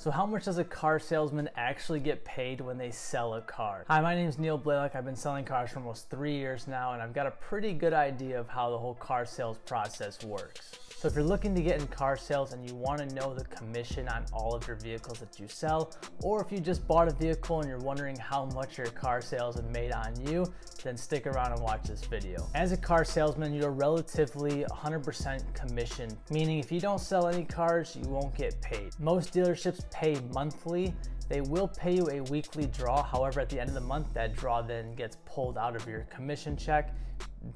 So how much does a car salesman actually get paid when they sell a car? Hi, my name is Neil Blaylock. I've been selling cars for almost 3 years now, and I've got a pretty good idea of how the whole car sales process works. So if you're looking to get in car sales and you want to know the commission on all of your vehicles that you sell, or if you just bought a vehicle and you're wondering how much your car salesman made on you, then stick around and watch this video. As a car salesman, you're relatively 100% commission, meaning if you don't sell any cars, you won't get paid. Most dealerships pay monthly. They will pay you a weekly draw. However, at the end of the month, that draw then gets pulled out of your commission check,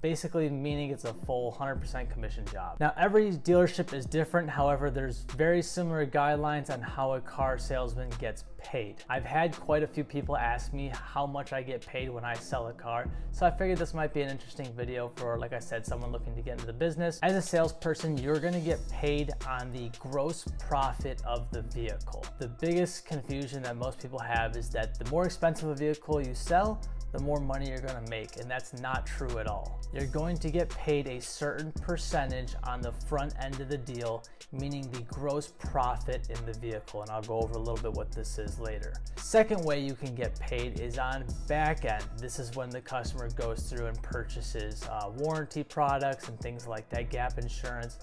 basically meaning it's a full 100% commission job. Now, every dealership is different. However, there's very similar guidelines on how a car salesman gets paid. I've had quite a few people ask me how much I get paid when I sell a car. So I figured this might be an interesting video for, like I said, someone looking to get into the business. As a salesperson, you're gonna get paid on the gross profit of the vehicle. The biggest confusion that most people have is that the more expensive a vehicle you sell, the more money you're gonna make, and that's not true at all. You're going to get paid a certain percentage on the front end of the deal, meaning the gross profit in the vehicle, and I'll go over a little bit what this is later. Second way you can get paid is on back end. This is when the customer goes through and purchases warranty products and things like that, gap insurance,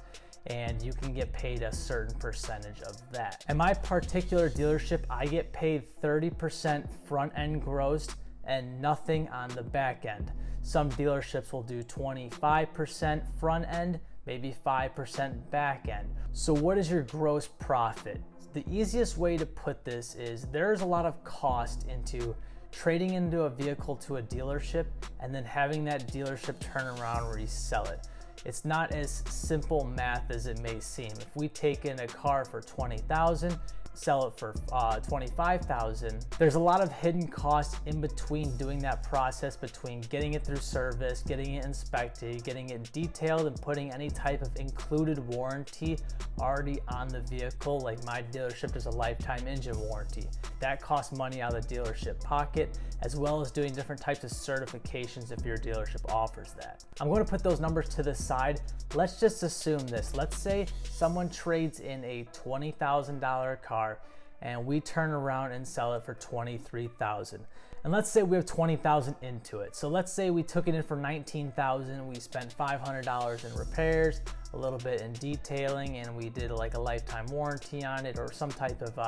and you can get paid a certain percentage of that. In my particular dealership, I get paid 30% front end gross and nothing on the back end. Some dealerships will do 25% front end, maybe 5% back end. So what is your gross profit? The easiest way to put this is there's a lot of cost into trading into a vehicle to a dealership and then having that dealership turn around and resell it. It's not as simple math as it may seem. If we take in a car for $20,000, sell it for $25,000. There's a lot of hidden costs in between doing that process, between getting it through service, getting it inspected, getting it detailed, and putting any type of included warranty already on the vehicle. Like my dealership does a lifetime engine warranty. That costs money out of the dealership pocket, as well as doing different types of certifications if your dealership offers that. I'm going to put those numbers to the side. Let's just assume this. Let's say someone trades in a $20,000 car and we turn around and sell it for $23,000. And let's say we have $20,000 into it. So let's say we took it in for $19,000, we spent $500 in repairs, a little bit in detailing, and we did like a lifetime warranty on it or some type of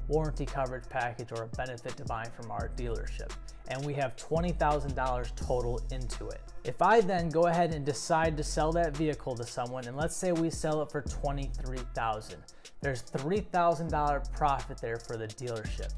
warranty coverage package or a benefit to buying from our dealership. And we have $20,000 total into it. If I then go ahead and decide to sell that vehicle to someone, and let's say we sell it for $23,000, there's $3,000 profit there for the dealership.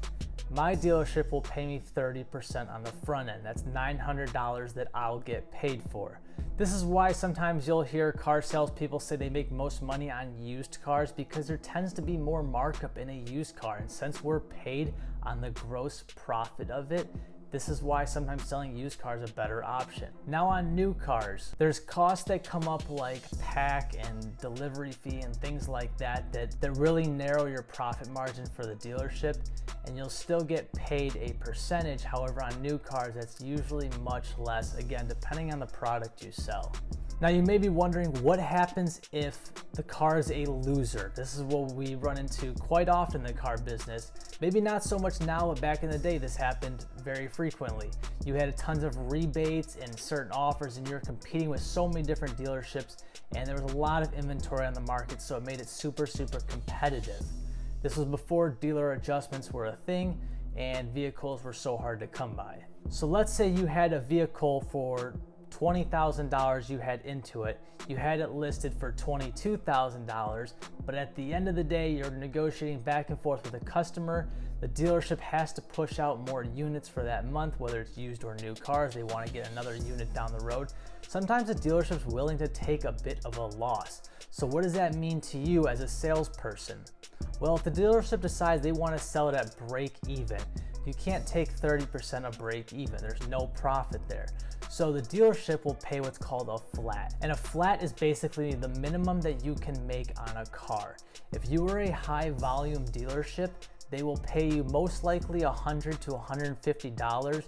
My dealership will pay me 30% on the front end. That's $900 that I'll get paid for. This is why sometimes you'll hear car salespeople say they make most money on used cars, because there tends to be more markup in a used car. And since we're paid on the gross profit of it, this is why sometimes selling used cars is a better option. Now on new cars, there's costs that come up like pack and delivery fee and things like that that really narrow your profit margin for the dealership, and you'll still get paid a percentage. However, on new cars, that's usually much less, again, depending on the product you sell. Now you may be wondering what happens if the car is a loser. This is what we run into quite often in the car business. Maybe not so much now, but back in the day, this happened very frequently. You had tons of rebates and certain offers, and you're competing with so many different dealerships, and there was a lot of inventory on the market, so it made it super competitive. This was before dealer adjustments were a thing and vehicles were so hard to come by. So let's say you had a vehicle for $20,000 you had into it. You had it listed for $22,000, but at the end of the day, you're negotiating back and forth with a customer. The dealership has to push out more units for that month, whether it's used or new cars. They want to get another unit down the road. Sometimes the dealership's willing to take a bit of a loss. So what does that mean to you as a salesperson? Well, if the dealership decides they want to sell it at break even, you can't take 30% of break even. There's no profit there. So the dealership will pay what's called a flat. And a flat is basically the minimum that you can make on a car. If you were a high volume dealership, they will pay you most likely $100 to $150.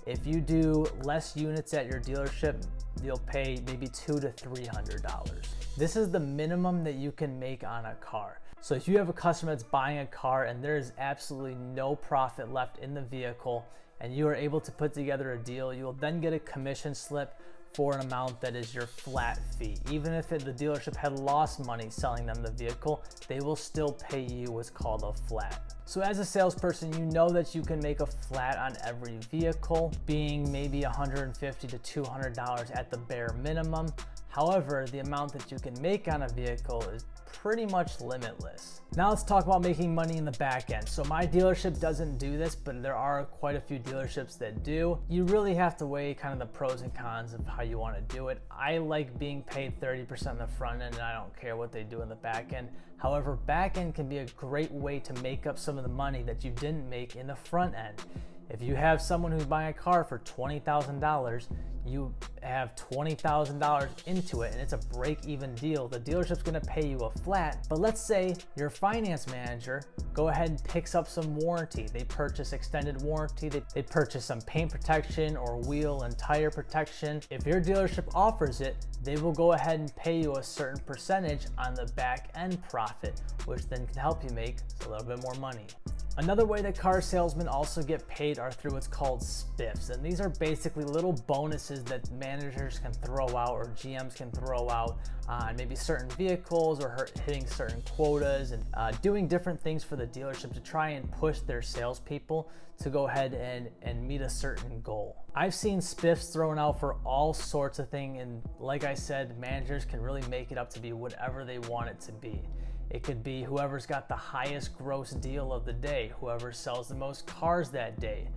If you do less units at your dealership, you'll pay maybe $200 to $300. This is the minimum that you can make on a car. So if you have a customer that's buying a car and there is absolutely no profit left in the vehicle and you are able to put together a deal, you will then get a commission slip for an amount that is your flat fee. Even if the dealership had lost money selling them the vehicle, they will still pay you what's called a flat. So as a salesperson, you know that you can make a flat on every vehicle, being maybe $150 to $200 at the bare minimum. However, the amount that you can make on a vehicle is pretty much limitless. Now let's talk about making money in the back end. So my dealership doesn't do this, but there are quite a few dealerships that do. You really have to weigh kind of the pros and cons of how you want to do it. I like being paid 30% in the front end and I don't care what they do in the back end. However, back end can be a great way to make up some of the money that you didn't make in the front end. If you have someone who's buying a car for $20,000, you have $20,000 into it and it's a break-even deal. The dealership's gonna pay you a flat, but let's say your finance manager go ahead and picks up some warranty. They purchase extended warranty, they purchase some paint protection or wheel and tire protection. If your dealership offers it, they will go ahead and pay you a certain percentage on the back end profit, which then can help you make a little bit more money. Another way that car salesmen also get paid are through what's called spiffs, and these are basically little bonuses that managers can throw out or GMs can throw out on maybe certain vehicles or hitting certain quotas and doing different things for the dealership to try and push their salespeople to go ahead and meet a certain goal. I've seen spiffs thrown out for all sorts of things, and like I said, managers can really make it up to be whatever they want it to be. It could be whoever's got the highest gross deal of the day, whoever sells the most cars that day.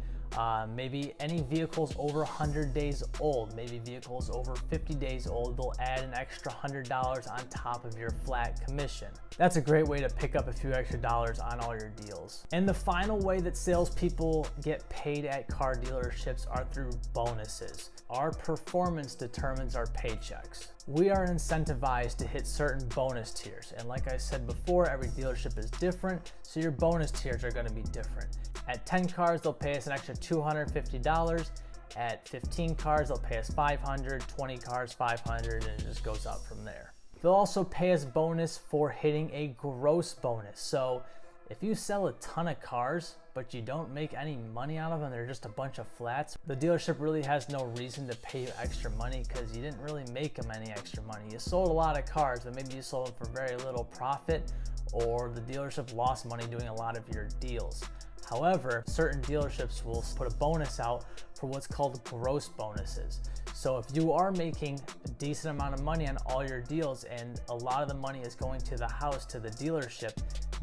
Maybe any vehicles over 100 days old, maybe vehicles over 50 days old, they'll add an extra $100 on top of your flat commission. That's a great way to pick up a few extra dollars on all your deals. And the final way that salespeople get paid at car dealerships are through bonuses. Our performance determines our paychecks. We are incentivized to hit certain bonus tiers. And like I said before, every dealership is different, so your bonus tiers are gonna be different. At 10 cars, they'll pay us an extra $250. At 15 cars, they'll pay us $500, 20 cars, $500, and it just goes up from there. They'll also pay us bonus for hitting a gross bonus. So if you sell a ton of cars, but you don't make any money out of them, they're just a bunch of flats, the dealership really has no reason to pay you extra money because you didn't really make them any extra money. You sold a lot of cars, but maybe you sold them for very little profit, or the dealership lost money doing a lot of your deals. However, certain dealerships will put a bonus out for what's called gross bonuses. So if you are making a decent amount of money on all your deals and a lot of the money is going to the house, to the dealership,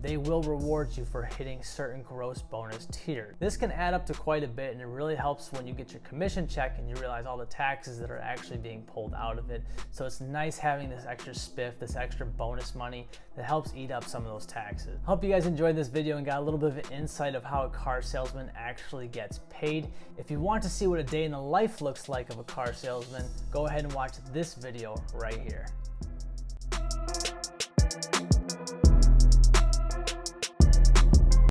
they will reward you for hitting certain gross bonus tiers. This can add up to quite a bit, and it really helps when you get your commission check and you realize all the taxes that are actually being pulled out of it. So it's nice having this extra spiff, this extra bonus money that helps eat up some of those taxes. Hope you guys enjoyed this video and got a little bit of an insight of how a car salesman actually gets paid. If you want to see what a day in the life looks like of a car salesman, go ahead and watch this video right here.